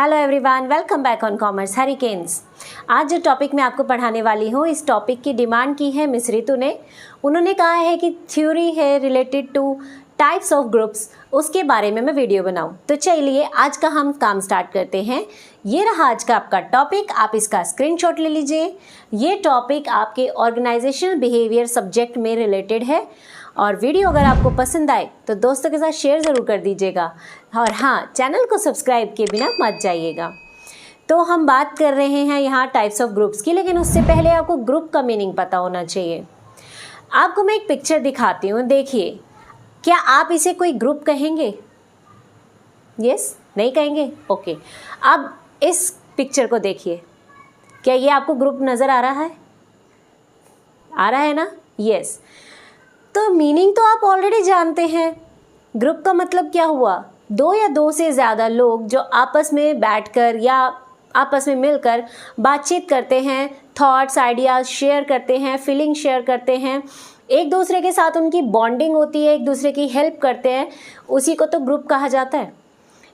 Hello everyone, welcome back on commerce hurricanes. आज जो topic मैं आपको पढ़ाने वाली हूँ, इस टॉपिक की डिमांड की है मिस रितु ने। उन्होंने कहा है कि थ्योरी है related two types of groups, उसके बारे में मैं वीडियो बनाऊँ। तो चलिए आज का हम काम स्टार्ट करते हैं। ये रहा आज का आपका टॉपिक, आप इसका स्क्रीनशॉट ले लीजिए। ये टॉपिक आपके ऑर्गेनाइजेशनल बिहेवियर सब्जेक्ट में रिलेटेड है और वीडियो अगर आपको पसंद आए तो दोस्तों के साथ शेयर ज़रूर कर दीजिएगा और हाँ, चैनल को सब्सक्राइब किए बिना मत जाइएगा। तो हम बात कर रहे हैं यहाँ टाइप्स ऑफ ग्रुप्स की, लेकिन उससे पहले आपको ग्रुप का मीनिंग पता होना चाहिए। आपको मैं एक पिक्चर दिखाती हूँ, देखिए। क्या आप इसे कोई ग्रुप कहेंगे? यस, नहीं कहेंगे? ओके। अब इस पिक्चर को देखिए, क्या ये आपको ग्रुप नज़र आ रहा है? आ रहा है ना? यस। तो मीनिंग तो आप ऑलरेडी जानते हैं। ग्रुप का मतलब क्या हुआ? दो या दो से ज़्यादा लोग जो आपस में बैठकर या आपस में मिलकर बातचीत करते हैं, थॉट्स आइडियाज़ शेयर करते हैं, फीलिंग शेयर करते हैं, एक दूसरे के साथ उनकी बॉन्डिंग होती है, एक दूसरे की हेल्प करते हैं, उसी को तो ग्रुप कहा जाता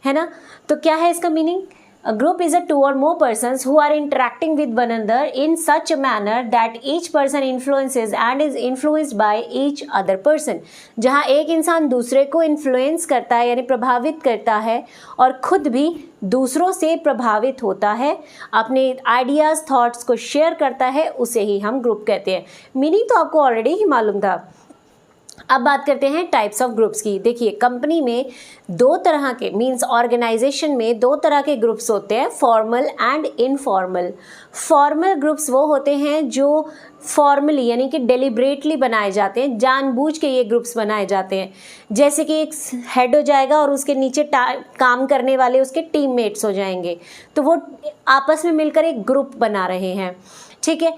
है ना? तो क्या है इसका meaning? A group is a two or more persons who are interacting with one another in such a manner that each person influences and is influenced by each other person। जहाँ एक इंसान दूसरे को इन्फ्लुएंस करता है यानी प्रभावित करता है और खुद भी दूसरों से प्रभावित होता है, अपने आइडियाज़ थॉट्स को शेयर करता है, उसे ही हम ग्रुप कहते हैं। मीनिंग तो आपको ऑलरेडी ही मालूम था। अब बात करते हैं टाइप्स ऑफ ग्रुप्स की। देखिए, कंपनी में दो तरह के मींस ऑर्गेनाइजेशन में दो तरह के ग्रुप्स होते हैं, formal and informal. Formal groups वो होते हैं जो फॉर्मली यानी कि डेलिब्रेटली बनाए जाते हैं, जानबूझ के ये ग्रुप्स बनाए जाते हैं। जैसे कि एक हेड हो जाएगा और उसके नीचे काम करने वाले उसके टीममेट्स हो जाएंगे, तो वो आपस में मिलकर एक ग्रुप बना रहे हैं, ठीक है।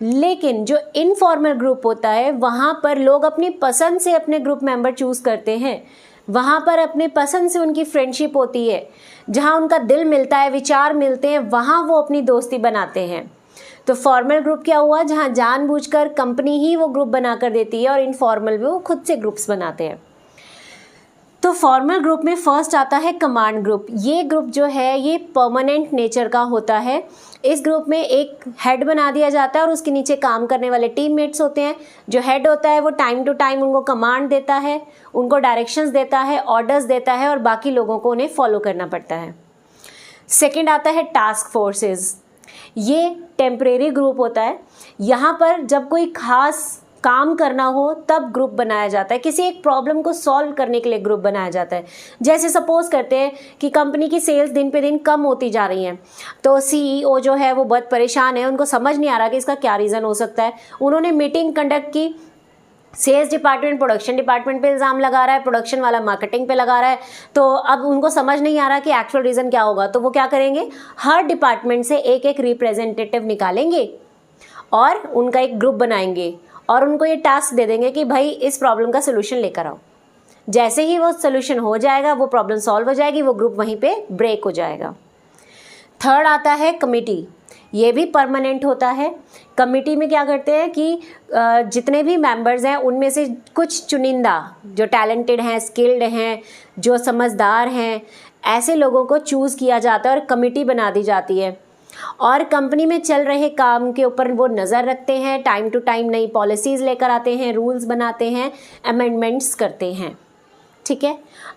लेकिन जो इनफॉर्मल ग्रुप होता है, वहाँ पर लोग अपनी पसंद से अपने ग्रुप मेंबर चूज़ करते हैं, वहाँ पर अपने पसंद से उनकी फ्रेंडशिप होती है, जहाँ उनका दिल मिलता है, विचार मिलते हैं, वहाँ वो अपनी दोस्ती बनाते हैं। तो फॉर्मल ग्रुप क्या हुआ? जहाँ जानबूझकर कंपनी ही वो ग्रुप बना कर देती है, और इनफॉर्मल में वो खुद से ग्रुप्स बनाते हैं। तो फॉर्मल ग्रुप में फर्स्ट आता है कमांड ग्रुप। ये ग्रुप जो है ये परमानेंट नेचर का होता है। इस ग्रुप में एक हेड बना दिया जाता है और उसके नीचे काम करने वाले टीममेट्स होते हैं। जो हेड होता है वो टाइम टू टाइम उनको कमांड देता है, उनको डायरेक्शंस देता है, ऑर्डर्स देता है और बाकी लोगों को उन्हें फॉलो करना पड़ता है। सेकेंड आता है टास्क फोर्सेस। ये टेम्परेरी ग्रुप होता है। यहाँ पर जब कोई खास काम करना हो तब ग्रुप बनाया जाता है, किसी एक प्रॉब्लम को सॉल्व करने के लिए ग्रुप बनाया जाता है। जैसे सपोज करते हैं कि कंपनी की सेल्स दिन पे दिन कम होती जा रही हैं, तो सीईओ जो है वो बहुत परेशान है, उनको समझ नहीं आ रहा कि इसका क्या रीज़न हो सकता है। उन्होंने मीटिंग कंडक्ट की, सेल्स डिपार्टमेंट प्रोडक्शन डिपार्टमेंट पे इल्ज़ाम लगा रहा है, प्रोडक्शन वाला मार्केटिंग पे लगा रहा है, तो अब उनको समझ नहीं आ रहा कि एक्चुअल रीज़न क्या होगा। तो वो क्या करेंगे, हर डिपार्टमेंट से एक एक रिप्रेजेंटेटिव निकालेंगे और उनका एक ग्रुप बनाएंगे और उनको ये टास्क दे देंगे कि भाई इस प्रॉब्लम का सोल्यूशन लेकर आओ। जैसे ही वो सोल्यूशन हो जाएगा, वो प्रॉब्लम सॉल्व हो जाएगी, वो ग्रुप वहीं पे ब्रेक हो जाएगा। थर्ड आता है कमिटी। ये भी परमानेंट होता है। कमिटी में क्या करते हैं कि जितने भी मेंबर्स हैं उनमें से कुछ चुनिंदा जो टैलेंटेड हैं, स्किल्ड हैं, जो समझदार हैं, ऐसे लोगों को चूज़ किया जाता है और कमिटी बना दी जाती है। और कंपनी में चल रहे काम के ऊपर वो नज़र रखते हैं, टाइम टू टाइम नई पॉलिसीज़ लेकर आते हैं, रूल्स बनाते हैं, अमेंडमेंट्स करते हैं, ठीक है।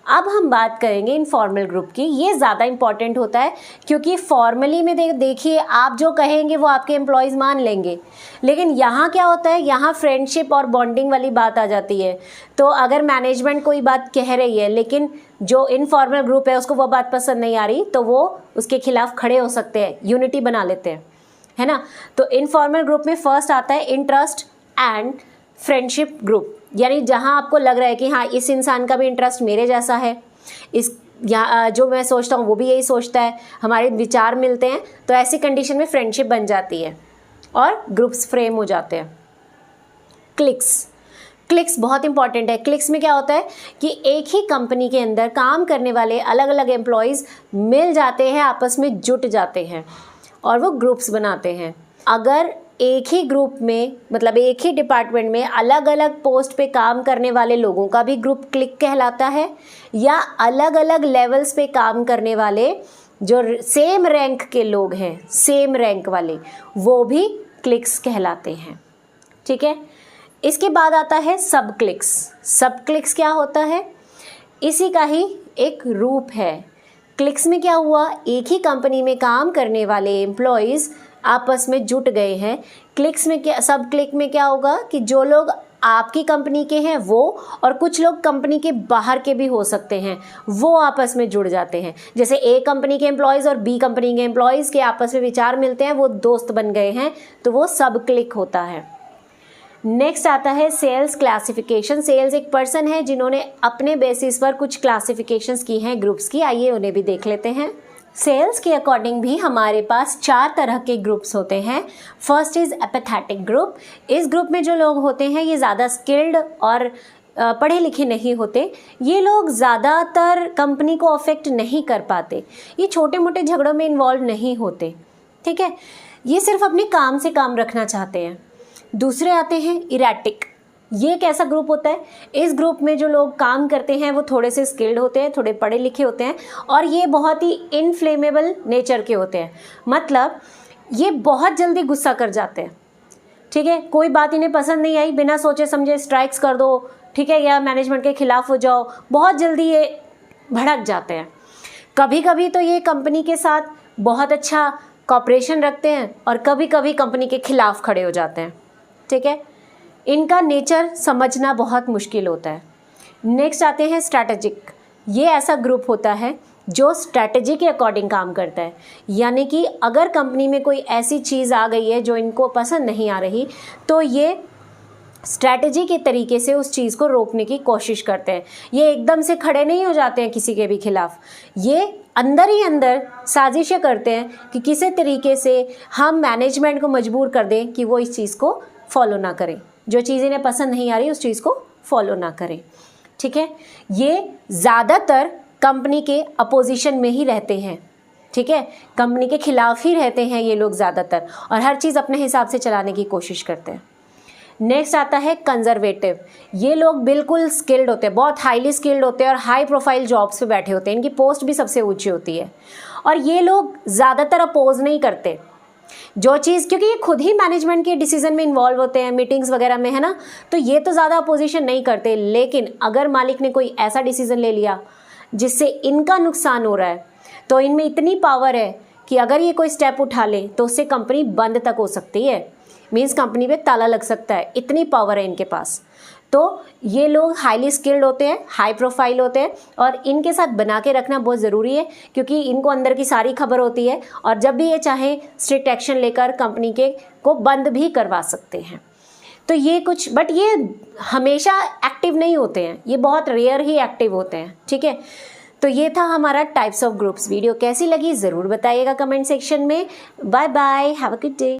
अब हम बात करेंगे इनफॉर्मल ग्रुप की। ये ज़्यादा इंपॉर्टेंट होता है क्योंकि फॉर्मली में देखिए आप जो कहेंगे वो आपके एम्प्लॉयज़ मान लेंगे, लेकिन यहाँ क्या होता है, यहाँ फ्रेंडशिप और बॉन्डिंग वाली बात आ जाती है। तो अगर मैनेजमेंट कोई बात कह रही है लेकिन जो इनफॉर्मल ग्रुप है उसको वो बात पसंद नहीं आ रही, तो वो उसके खिलाफ खड़े हो सकते हैं, यूनिटी बना लेते हैं, है ना। तो इनफॉर्मल ग्रुप में फर्स्ट आता है इंटरेस्ट एंड फ्रेंडशिप ग्रुप, यानी जहां आपको लग रहा है कि हाँ इस इंसान का भी इंटरेस्ट मेरे जैसा है, इस या जो मैं सोचता हूँ वो भी यही सोचता है, हमारे विचार मिलते हैं, तो ऐसी कंडीशन में फ्रेंडशिप बन जाती है और ग्रुप्स फ्रेम हो जाते हैं। क्लिक्स बहुत इंपॉर्टेंट है। क्लिक्स में क्या होता है कि एक ही कंपनी के अंदर काम करने वाले अलग अलग एम्प्लॉयज़ मिल जाते हैं, आपस में जुट जाते हैं और वो ग्रुप्स बनाते हैं। अगर एक ही ग्रुप में मतलब एक ही डिपार्टमेंट में अलग अलग पोस्ट पे काम करने वाले लोगों का भी ग्रुप क्लिक कहलाता है, या अलग अलग लेवल्स पे काम करने वाले जो सेम रैंक के लोग हैं, सेम रैंक वाले, वो भी क्लिक्स कहलाते हैं। ठीक है, इसके बाद आता है सब क्लिक्स। सब क्लिक्स क्या होता है? इसी का ही एक रूप है। क्लिक्स में क्या हुआ, एक ही कंपनी में काम करने वाले एम्प्लॉयज़ आपस में जुट गए हैं। क्लिक्स में क्या, सब क्लिक में क्या होगा कि जो लोग आपकी कंपनी के हैं वो, और कुछ लोग कंपनी के बाहर के भी हो सकते हैं, वो आपस में जुड़ जाते हैं। जैसे ए कंपनी के एम्प्लॉयज़ और बी कंपनी के एम्प्लॉयज़ के आपस में विचार मिलते हैं, वो दोस्त बन गए हैं, तो वो सब क्लिक होता है। नेक्स्ट आता है सेल्स क्लासिफिकेशन। सेल्स एक पर्सन है जिन्होंने अपने बेसिस पर कुछ क्लासिफिकेशंस की हैं ग्रुप्स की, आइए उन्हें भी देख लेते हैं। सेल्स के अकॉर्डिंग भी हमारे पास 4 तरह के ग्रुप्स होते हैं। First is apathetic group. इस ग्रुप में जो लोग होते हैं ये ज़्यादा स्किल्ड और पढ़े लिखे नहीं होते। ये लोग ज़्यादातर कंपनी को अफेक्ट नहीं कर पाते, ये छोटे मोटे झगड़ों में इन्वॉल्व नहीं होते। ठीक है, ये सिर्फ अपने काम से काम रखना चाहते हैं। दूसरे आते हैं इरेटिक। ये एक ऐसा ग्रुप होता है, इस ग्रुप में जो लोग काम करते हैं वो थोड़े से स्किल्ड होते हैं, थोड़े पढ़े लिखे होते हैं, और ये बहुत ही इनफ्लेमेबल नेचर के होते हैं। मतलब ये बहुत जल्दी गुस्सा कर जाते हैं। ठीक है, कोई बात इन्हें पसंद नहीं आई, बिना सोचे समझे स्ट्राइक्स कर दो, ठीक है, या मैनेजमेंट के खिलाफ हो जाओ, बहुत जल्दी ये भड़क जाते हैं। कभी कभी तो ये कंपनी के साथ बहुत अच्छा कॉपरेशन रखते हैं और कभी कभी कंपनी के खिलाफ खड़े हो जाते हैं। ठीक है, इनका नेचर समझना बहुत मुश्किल होता है। नेक्स्ट आते हैं स्ट्रैटेजिक। ये ऐसा ग्रुप होता है जो स्ट्रैटेजी के अकॉर्डिंग काम करता है, यानी कि अगर कंपनी में कोई ऐसी चीज़ आ गई है जो इनको पसंद नहीं आ रही, तो ये स्ट्रैटेजी के तरीके से उस चीज़ को रोकने की कोशिश करते हैं। ये एकदम से खड़े नहीं हो जाते हैं किसी के भी खिलाफ, ये अंदर ही अंदर साजिशें करते हैं कि किसी तरीके से हम मैनेजमेंट को मजबूर कर दें कि वो इस चीज़ को फॉलो ना करें, जो चीज़ इन्हें पसंद नहीं आ रही उस चीज़ को फॉलो ना करें। ठीक है, ये ज़्यादातर कंपनी के अपोजिशन में ही रहते हैं। ठीक है, कंपनी के खिलाफ ही रहते हैं ये लोग ज़्यादातर, और हर चीज़ अपने हिसाब से चलाने की कोशिश करते हैं। नेक्स्ट आता है कंजर्वेटिव। ये लोग बिल्कुल स्किल्ड होते हैं, बहुत हाईली स्किल्ड होते हैं और हाई प्रोफाइल जॉब्स पे बैठे होते हैं, इनकी पोस्ट भी सबसे ऊंची होती है, और ये लोग ज़्यादातर अपोज नहीं करते जो चीज़, क्योंकि ये खुद ही मैनेजमेंट के डिसीजन में इन्वॉल्व होते हैं, मीटिंग्स वगैरह में, है ना, तो ये तो ज़्यादा अपोजिशन नहीं करते। लेकिन अगर मालिक ने कोई ऐसा डिसीजन ले लिया जिससे इनका नुकसान हो रहा है, तो इनमें इतनी पावर है कि अगर ये कोई स्टेप उठा ले तो उससे कंपनी बंद तक हो सकती है, मीन्स कंपनी पे ताला लग सकता है, इतनी पावर है इनके पास। तो ये लोग हाईली स्किल्ड होते हैं, हाई प्रोफाइल होते हैं, और इनके साथ बना के रखना बहुत ज़रूरी है, क्योंकि इनको अंदर की सारी खबर होती है, और जब भी ये चाहे स्ट्रिक्ट एक्शन लेकर कंपनी के को बंद भी करवा सकते हैं। तो ये कुछ, बट ये हमेशा एक्टिव नहीं होते हैं, ये बहुत रेयर ही एक्टिव होते हैं। ठीक है, तो ये था हमारा टाइप्स ऑफ ग्रुप्स। वीडियो कैसी लगी ज़रूर बताइएगा कमेंट सेक्शन में। Bye bye, have a good day.